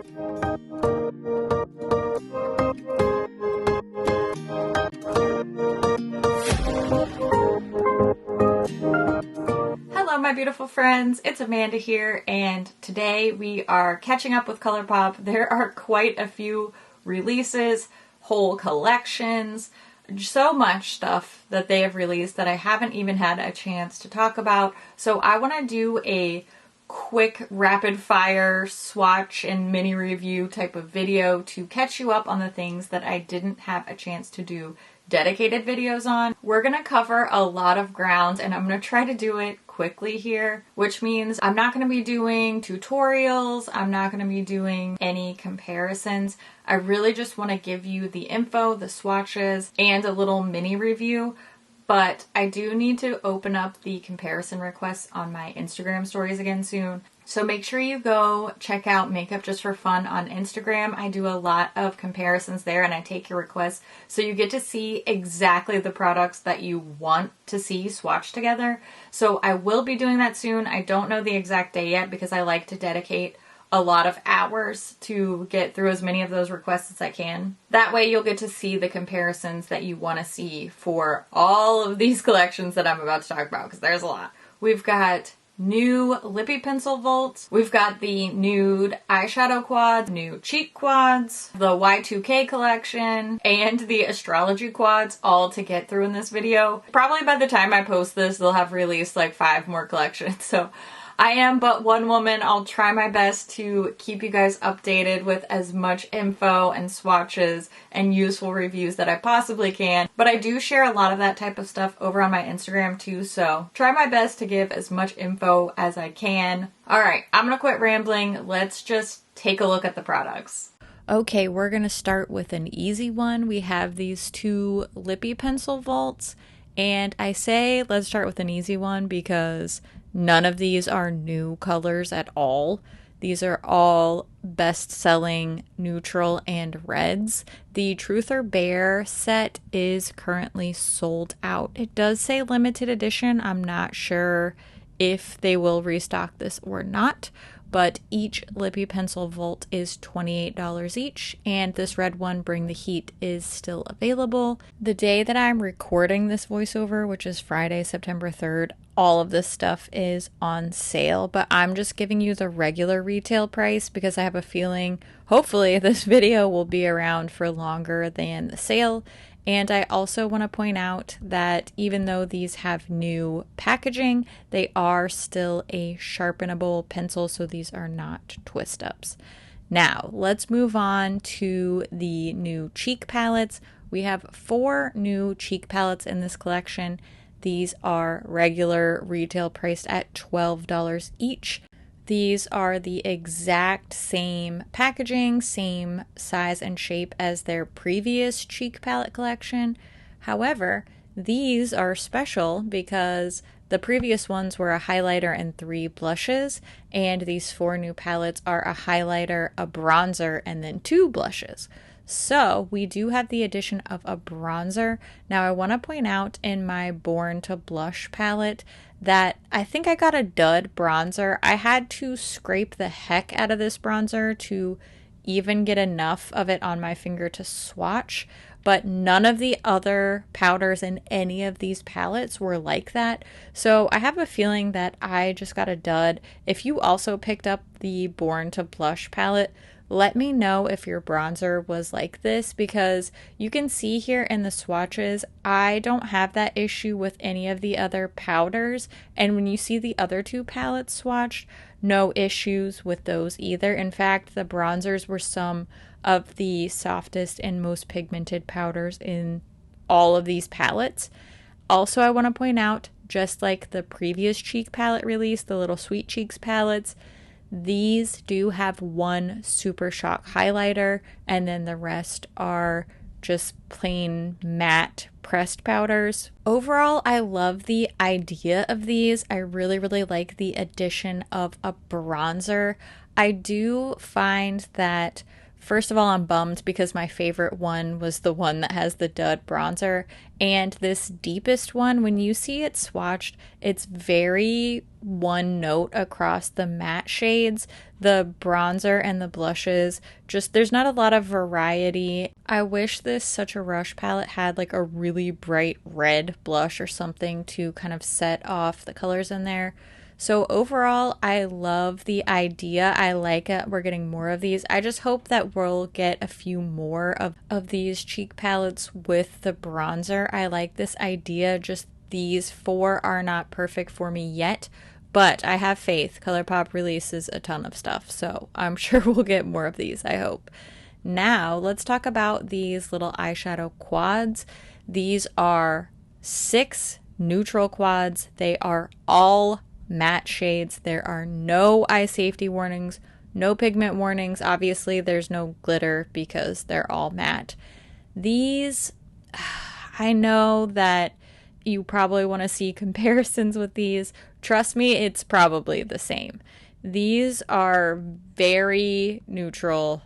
Hello my beautiful friends, it's Amanda here, and today we are catching up with ColourPop. There are quite a few releases, whole collections, so much stuff that they have released that I haven't even had a chance to talk about. So I want to do a quick rapid fire swatch and mini review type of video to catch you up on the things that I didn't have a chance to do dedicated videos on. We're going to cover a lot of ground and I'm going to try to do it quickly here, which means I'm not going to be doing tutorials, I'm not going to be doing any comparisons. I really just want to give you the info, the swatches, and a little mini review. But I do need to open up the comparison requests on my Instagram stories again soon. So make sure you go check out Makeup.Just.For.Fun on Instagram. I do a lot of comparisons there and I take your requests. So you get to see exactly the products that you want to see swatched together. So I will be doing that soon. I don't know the exact day yet because I like to dedicate a lot of hours to get through as many of those requests as I can. That way you'll get to see the comparisons that you want to see for all of these collections that I'm about to talk about, because there's a lot. We've got new LIPPIE pencil vaults, we've got the nude eyeshadow quads, new cheek quads, the Y2K collection, and the Astrology quads, all to get through in this video. Probably by the time I post this, they'll have released like 5 more collections, so I am but one woman. I'll try my best to keep you guys updated with as much info and swatches and useful reviews that I possibly can. But I do share a lot of that type of stuff over on my Instagram too, so try my best to give as much info as I can. Alright, I'm gonna quit rambling. Let's just take a look at the products. Okay, we're gonna start with an easy one. We have these 2 LIPPIE pencil vaults, and I say let's start with an easy one because none of these are new colors at all. These are all best-selling neutral and reds. The Truth or Bare set is currently sold out. It does say limited edition. I'm not sure if they will restock this or not, but each LIPPIE pencil vault is $28 each, and this red one, Bring the Heat, is still available. The day that I'm recording this voiceover, which is Friday, September 3rd, all of this stuff is on sale, but I'm just giving you the regular retail price because I have a feeling, hopefully, this video will be around for longer than the sale. And I also want to point out that even though these have new packaging, they are still a sharpenable pencil, so these are not twist ups. Now, let's move on to the new cheek palettes. We have 4 new cheek palettes in this collection. These are regular retail priced at $12 each. These are the exact same packaging, same size and shape as their previous cheek palette collection. However, these are special because the previous ones were a highlighter and 3 blushes, and these 4 new palettes are a highlighter, a bronzer, and then 2 blushes. So we do have the addition of a bronzer. Now I want to point out in my Born to Blush palette that I think I got a dud bronzer. I had to scrape the heck out of this bronzer to even get enough of it on my finger to swatch, but none of the other powders in any of these palettes were like that. So I have a feeling that I just got a dud. If you also picked up the Born to Blush palette, let me know if your bronzer was like this, because you can see here in the swatches, I don't have that issue with any of the other powders. And when you see the other 2 palettes swatched, no issues with those either. In fact, the bronzers were some of the softest and most pigmented powders in all of these palettes. Also, I want to point out, just like the previous cheek palette release, the Little Sweet Cheeks palettes, these do have 1 Super Shock highlighter, and then the rest are just plain matte pressed powders. Overall, I love the idea of these. I really, really like the addition of a bronzer. I do find that First of all, I'm bummed because my favorite one was the one that has the dud bronzer. And this deepest one, when you see it swatched, it's very one note across the matte shades. The bronzer and the blushes, just there's not a lot of variety. I wish this Such a Rush palette had like a really bright red blush or something to kind of set off the colors in there. So overall, I love the idea. I like it. We're getting more of these. I just hope that we'll get a few more of these cheek palettes with the bronzer. I like this idea. Just these 4 are not perfect for me yet, but I have faith. ColourPop releases a ton of stuff, so I'm sure we'll get more of these, I hope. Now, let's talk about these little eyeshadow quads. These are 6 neutral quads. They are all matte shades. There are no eye safety warnings, no pigment warnings. Obviously, there's no glitter because they're all matte. These, I know that you probably want to see comparisons with these. Trust me, it's probably the same. These are very neutral.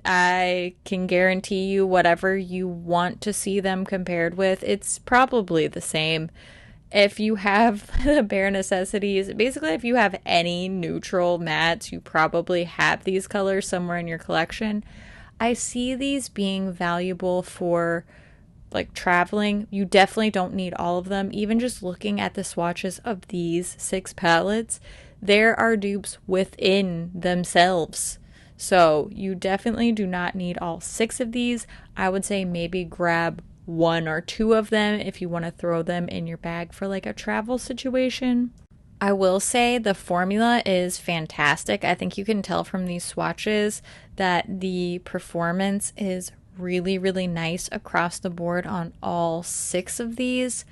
I can guarantee you whatever you want to see them compared with, it's probably the same. If you have the bare necessities, basically if you have any neutral mattes, you probably have these colors somewhere in your collection. I see these being valuable for like traveling. You definitely don't need all of them. Even just looking at the swatches of these 6 palettes, there are dupes within themselves. So you definitely do not need all 6 of these. I would say maybe grab 1 or 2 of them if you want to throw them in your bag for like a travel situation. I will say the formula is fantastic. I think you can tell from these swatches that the performance is really, really nice across the board on all 6 of these.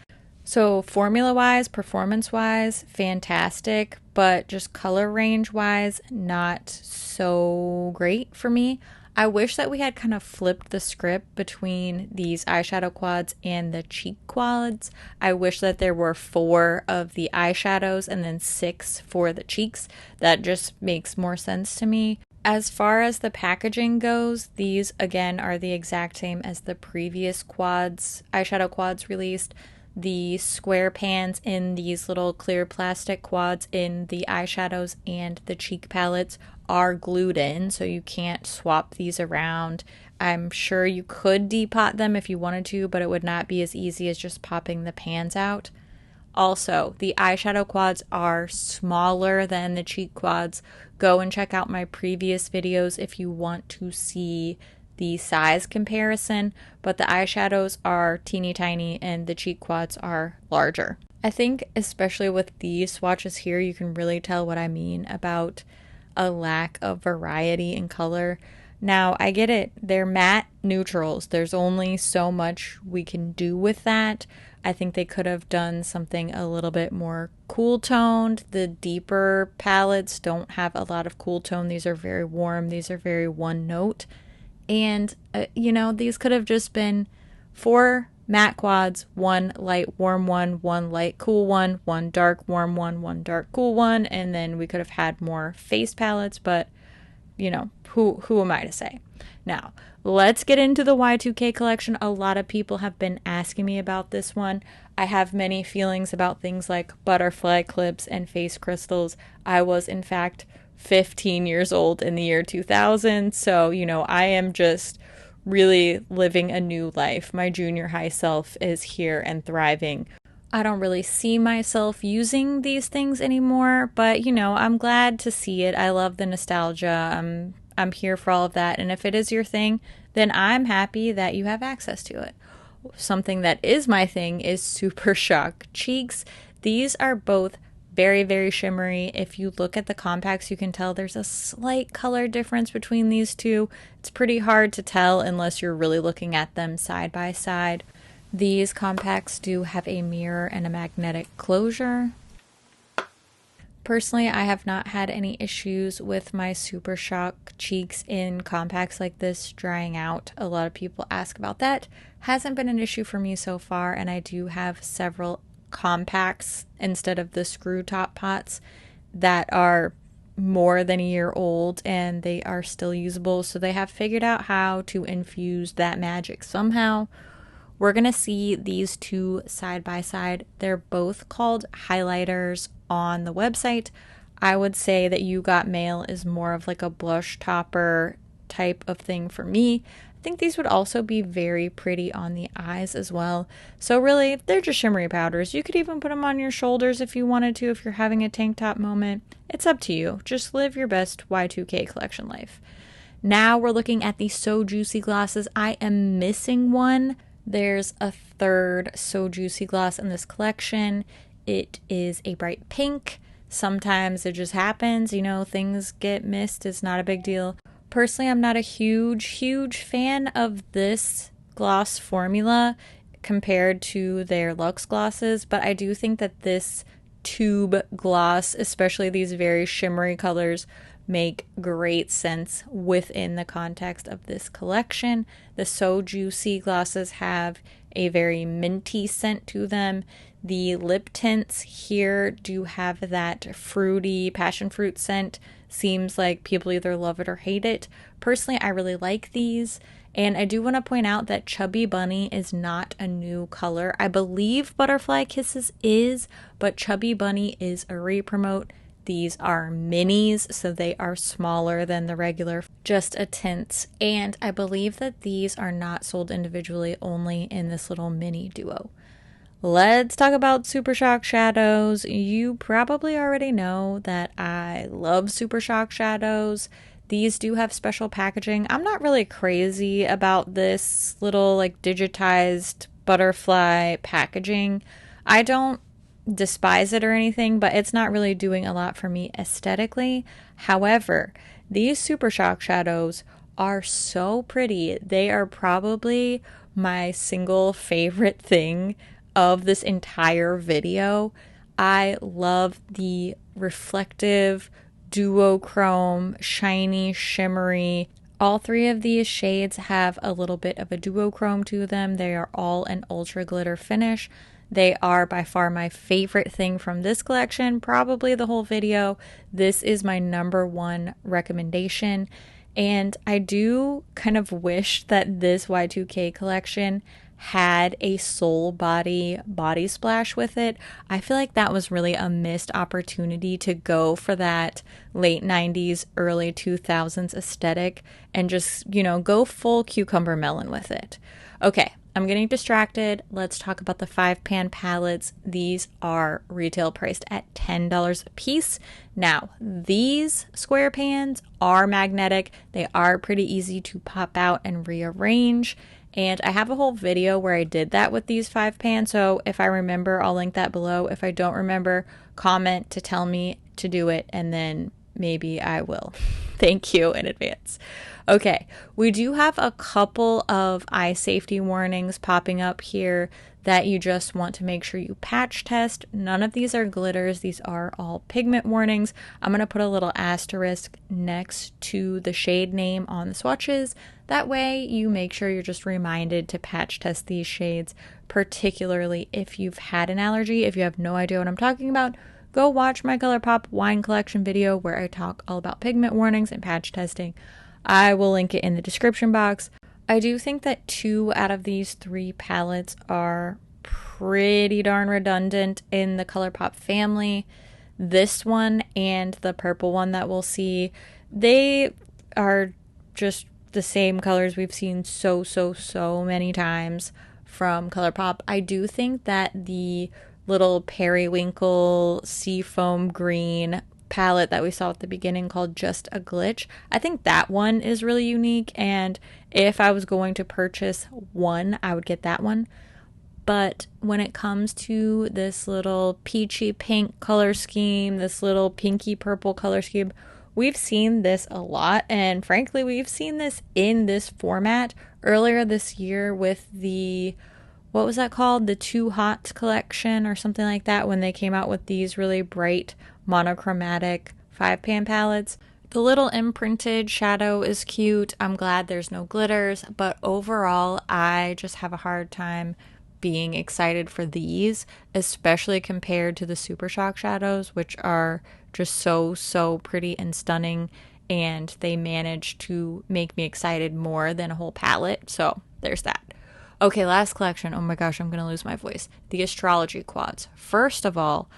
So formula-wise, performance-wise, fantastic, but just color range-wise, not so great for me. I wish that we had kind of flipped the script between these eyeshadow quads and the cheek quads. I wish that there were 4 of the eyeshadows and then 6 for the cheeks. That just makes more sense to me. As far as the packaging goes, these again are the exact same as the previous quads, eyeshadow quads released. The square pans in these little clear plastic quads in the eyeshadows and the cheek palettes are glued in, so you can't swap these around. I'm sure you could depot them if you wanted to, but it would not be as easy as just popping the pans out. Also, the eyeshadow quads are smaller than the cheek quads. Go and check out my previous videos if you want to see the size comparison, but the eyeshadows are teeny tiny and the cheek quads are larger. I think especially with these swatches here, you can really tell what I mean about a lack of variety in color. Now, I get it. They're matte neutrals. There's only so much we can do with that. I think they could have done something a little bit more cool toned. The deeper palettes don't have a lot of cool tone. These are very warm. These are very one note. And, these could have just been 4 matte quads, 1 light warm one, 1 light cool one, 1 dark warm one dark cool one, and then we could have had more face palettes, but, who am I to say? Now, let's get into the Y2K collection. A lot of people have been asking me about this one. I have many feelings about things like butterfly clips and face crystals. I was, in fact, 15 years old in the year 2000, so I am just really living a new life. My junior high self is here and thriving. I don't really see myself using these things anymore, but I'm glad to see it. I love the nostalgia. I'm here for all of that, and if it is your thing, then I'm happy that you have access to it. Something that is my thing is Super Shock cheeks. These are both very, very shimmery. If you look at the compacts, you can tell there's a slight color difference between these two. It's pretty hard to tell unless you're really looking at them side by side. These compacts do have a mirror and a magnetic closure. Personally, I have not had any issues with my Super Shock cheeks in compacts like this drying out. A lot of people ask about that. Hasn't been an issue for me so far, and I do have several compacts instead of the screw top pots that are more than a year old and they are still usable. So they have figured out how to infuse that magic somehow. We're going to see these two side by side. They're both called highlighters on the website. I would say that You Got Mail is more of like a blush topper type of thing for me. I think these would also be very pretty on the eyes as well. So really, they're just shimmery powders. You could even put them on your shoulders if you wanted to, if you're having a tank top moment. It's up to you. Just live your best Y2K collection life. Now we're looking at the So Juicy glosses. I am missing one. There's a third So Juicy gloss in this collection. It is a bright pink. Sometimes it just happens, you know, things get missed. It's not a big deal. Personally, I'm not a huge fan of this gloss formula compared to their Luxe glosses, but I do think that this tube gloss, especially these very shimmery colors, make great sense within the context of this collection. The So Juicy glosses have a very minty scent to them. The lip tints here do have that fruity passion fruit scent. Seems like people either love it or hate it. Personally, I really like these. And I do want to point out that Chubby Bunny is not a new color. I believe Butterfly Kisses is, but Chubby Bunny is a re-promote. These are minis, so they are smaller than the regular Just a Tints. And I believe that these are not sold individually, only in this little mini duo. Let's talk about Super Shock shadows. You probably already know that I love Super Shock shadows. These do have special packaging. I'm not really crazy about this little like digitized butterfly packaging. I don't despise it or anything, but it's not really doing a lot for me aesthetically. However, these Super Shock shadows are so pretty. They are probably my single favorite thing of this entire video. I love the reflective duochrome, shiny, shimmery. All three of these shades have a little bit of a duochrome to them. They are all an ultra glitter finish. They are by far my favorite thing from this collection, probably the whole video. This is my #1 recommendation. And I do kind of wish that this Y2K collection had a soul body splash with it. I feel like that was really a missed opportunity to go for that late 90s, early 2000s aesthetic and just, you know, go full cucumber melon with it. Okay, I'm getting distracted. Let's talk about the 5-pan palettes. These are retail priced at $10 a piece. Now, these square pans are magnetic. They are pretty easy to pop out and rearrange. And I have a whole video where I did that with these 5-pan. So if I remember, I'll link that below. If I don't remember, comment to tell me to do it, and then maybe I will. Thank you in advance. Okay, we do have a couple of eye safety warnings popping up here that you just want to make sure you patch test. None of these are glitters. These are all pigment warnings. I'm going to put a little asterisk next to the shade name on the swatches. That way you make sure you're just reminded to patch test these shades, particularly if you've had an allergy. If you have no idea what I'm talking about, go watch my ColourPop wine collection video where I talk all about pigment warnings and patch testing. I will link it in the description box. I do think that 2 out of these 3 palettes are pretty darn redundant in the ColourPop family. This one and the purple one that we'll see, they are just the same colors we've seen so many times from ColourPop. I do think that the little periwinkle seafoam green palette that we saw at the beginning called Just a Glitch, I think that one is really unique, and if I was going to purchase one, I would get that one. But when it comes to this little peachy pink color scheme, this little pinky purple color scheme, we've seen this a lot, and frankly, we've seen this in this format earlier this year with the, what was that called? The Too Hot collection or something like that, when they came out with these really bright monochromatic 5-pan palettes. The little imprinted shadow is cute. I'm glad there's no glitters, but overall, I just have a hard time being excited for these, especially compared to the Super Shock shadows, which are just so pretty and stunning, and they manage to make me excited more than a whole palette. So there's that. Okay, last collection. Oh my gosh, I'm gonna lose my voice. The Astrology quads. First of all,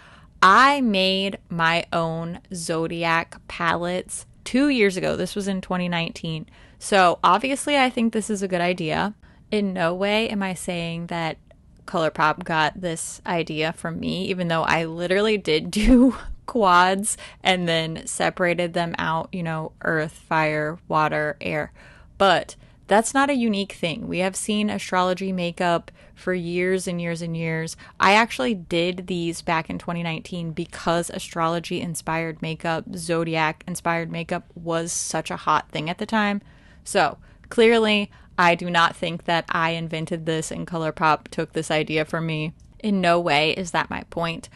I made my own zodiac palettes 2 years ago. This was in 2019. So obviously I think this is a good idea. In no way am I saying that ColourPop got this idea from me, even though I literally did do quads and then separated them out, you know, earth, fire, water, air. But that's not a unique thing. We have seen astrology makeup for years and years and years. I actually did these back in 2019 because astrology inspired makeup, zodiac inspired makeup was such a hot thing at the time. So clearly, I do not think that I invented this and ColourPop took this idea from me. In no way is that my point.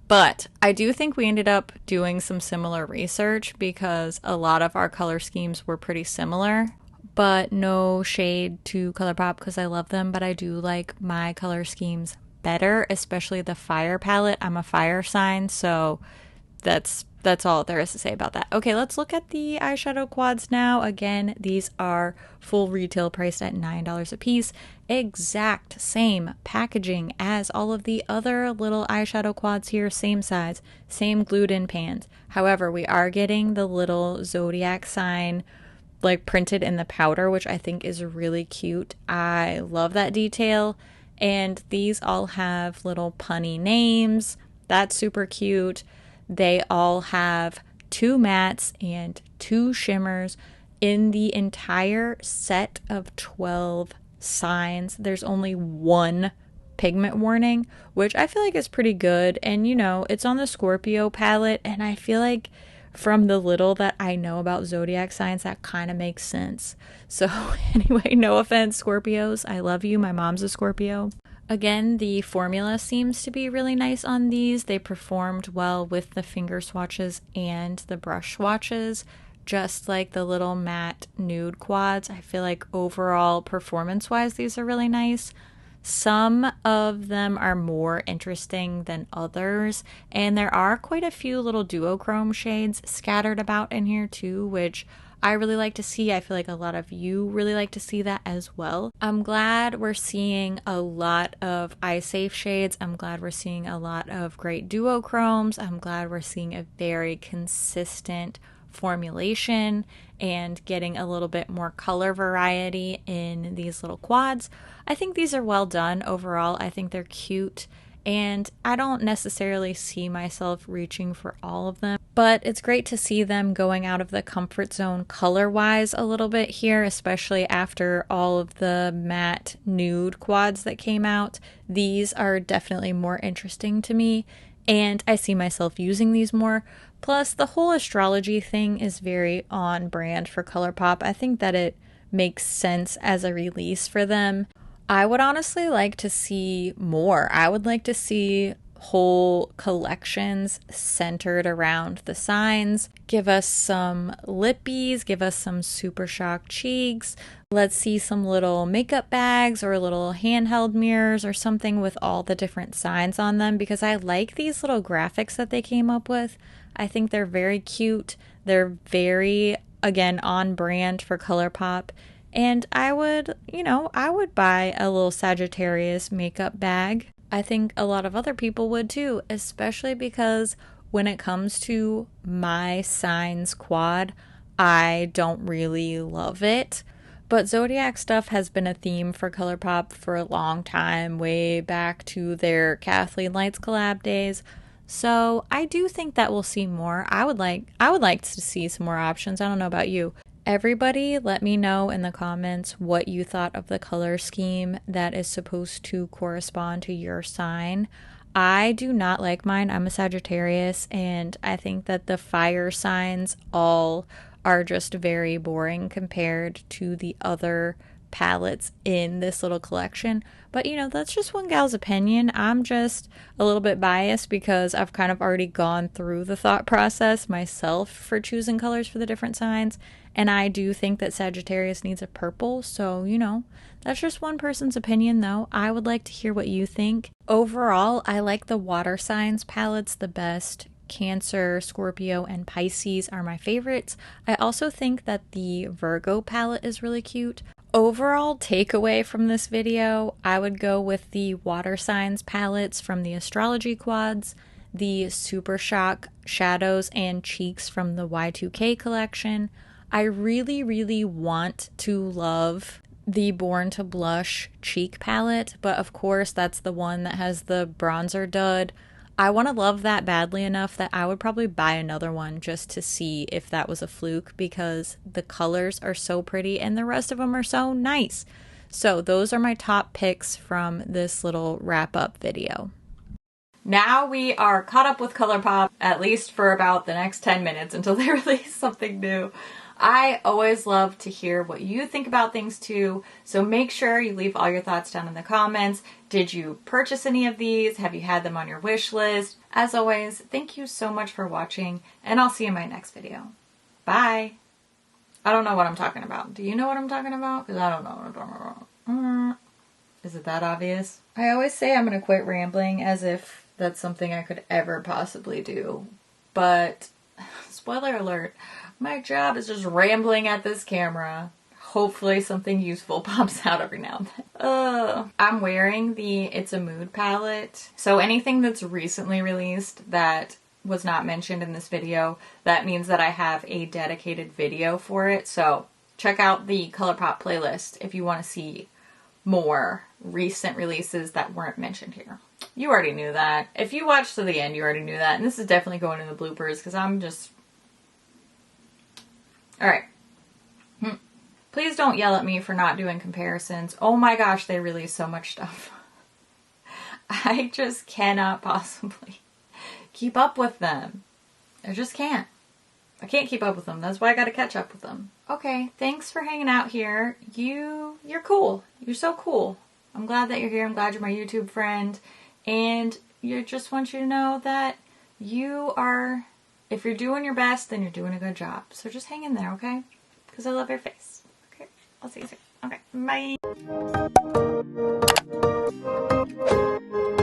But I do think we ended up doing some similar research because a lot of our color schemes were pretty similar. But no shade to ColourPop because I love them, but I do like my color schemes better, especially the fire palette. I'm a fire sign, so that's all there is to say about that. Okay, let's look at the eyeshadow quads now. Again, these are full retail priced at $9 a piece. Exact same packaging as all of the other little eyeshadow quads here, same size, same glued in pans. However, we are getting the little zodiac sign like printed in the powder, which I think is really cute. I love that detail. And these all have little punny names. That's super cute. They all have 2 mattes and 2 shimmers in the entire set of 12 signs. There's only 1 pigment warning, which I feel like is pretty good. And you know, it's on the Scorpio palette, and I feel like from the little that I know about zodiac signs, that kind of makes sense. So anyway, no offense, Scorpios. I love you. My mom's a Scorpio. Again, the formula seems to be really nice on these. They performed well with the finger swatches and the brush swatches, just like the little matte nude quads. I feel like overall performance-wise, these are really nice. Some of them are more interesting than others, and there are quite a few little duochrome shades scattered about in here too, which I really like to see. I feel like a lot of you really like to see that as well. I'm glad we're seeing a lot of eye safe shades. I'm glad we're seeing a lot of great duochromes. I'm glad we're seeing a very consistent formulation and getting a little bit more color variety in these little quads. I think these are well done overall. I think they're cute, and I don't necessarily see myself reaching for all of them, but it's great to see them going out of the comfort zone color-wise a little bit here, especially after all of the matte nude quads that came out. These are definitely more interesting to me, and I see myself using these more. Plus, the whole astrology thing is very on brand for ColourPop. I think that it makes sense as a release for them. I would honestly like to see more. I would like to see whole collections centered around the signs. Give us some lippies, give us some Super Shock cheeks. Let's see some little makeup bags or little handheld mirrors or something with all the different signs on them, because I like these little graphics that they came up with. I think they're very cute. They're very, again, on brand for ColourPop. And I would buy a little Sagittarius makeup bag. I think a lot of other people would too, especially because when it comes to my signs quad, I don't really love it. But zodiac stuff has been a theme for ColourPop for a long time, way back to their Kathleen Lights collab days. So I do think that we'll see more. I would like to see some more options. I don't know about you. Everybody, let me know in the comments what you thought of the color scheme that is supposed to correspond to your sign. I do not like mine. I'm a Sagittarius, and I think that the fire signs all are just very boring compared to the other palettes in this little collection. But you know, that's just one gal's opinion. I'm just a little bit biased because I've kind of already gone through the thought process myself for choosing colors for the different signs. And I do think that Sagittarius needs a purple. So, you know, that's just one person's opinion though. I would like to hear what you think. Overall, I like the water signs palettes the best. Cancer, Scorpio, and Pisces are my favorites. I also think that the Virgo palette is really cute. Overall takeaway from this video, I would go with the water signs palettes from the Astrology quads, the Super Shock shadows and cheeks from the Y2K collection. I really, really want to love the Born to Blush cheek palette, but of course that's the one that has the bronzer dud. I want to love that badly enough that I would probably buy another one just to see if that was a fluke, because the colors are so pretty and the rest of them are so nice. So those are my top picks from this little wrap-up video. Now we are caught up with ColourPop, at least for about the next 10 minutes until they release something new. I always love to hear what you think about things too, so make sure you leave all your thoughts down in the comments. Did you purchase any of these? Have you had them on your wish list? As always, thank you so much for watching, and I'll see you in my next video. Bye! I don't know what I'm talking about. Do you know what I'm talking about? Because I don't know what I'm talking about. Is it that obvious? I always say I'm going to quit rambling as if that's something I could ever possibly do. But, spoiler alert, my job is just rambling at this camera. Hopefully something useful pops out every now and then. I'm wearing the It's a Mood palette. So anything that's recently released that was not mentioned in this video, that means that I have a dedicated video for it. So check out the ColourPop playlist if you want to see more recent releases that weren't mentioned here. You already knew that. If you watched to the end, you already knew that. And this is definitely going in the bloopers because I'm just... Alright. Please don't yell at me for not doing comparisons. Oh my gosh, they release so much stuff. I just cannot possibly keep up with them. I just can't. I can't keep up with them. That's why I gotta catch up with them. Okay, thanks for hanging out here. You're cool. You're so cool. I'm glad that you're here. I'm glad you're my YouTube friend. And you just want you to know that you are... If you're doing your best, then you're doing a good job. So just hang in there, okay? Because I love your face. Okay, I'll see you soon. Okay, bye.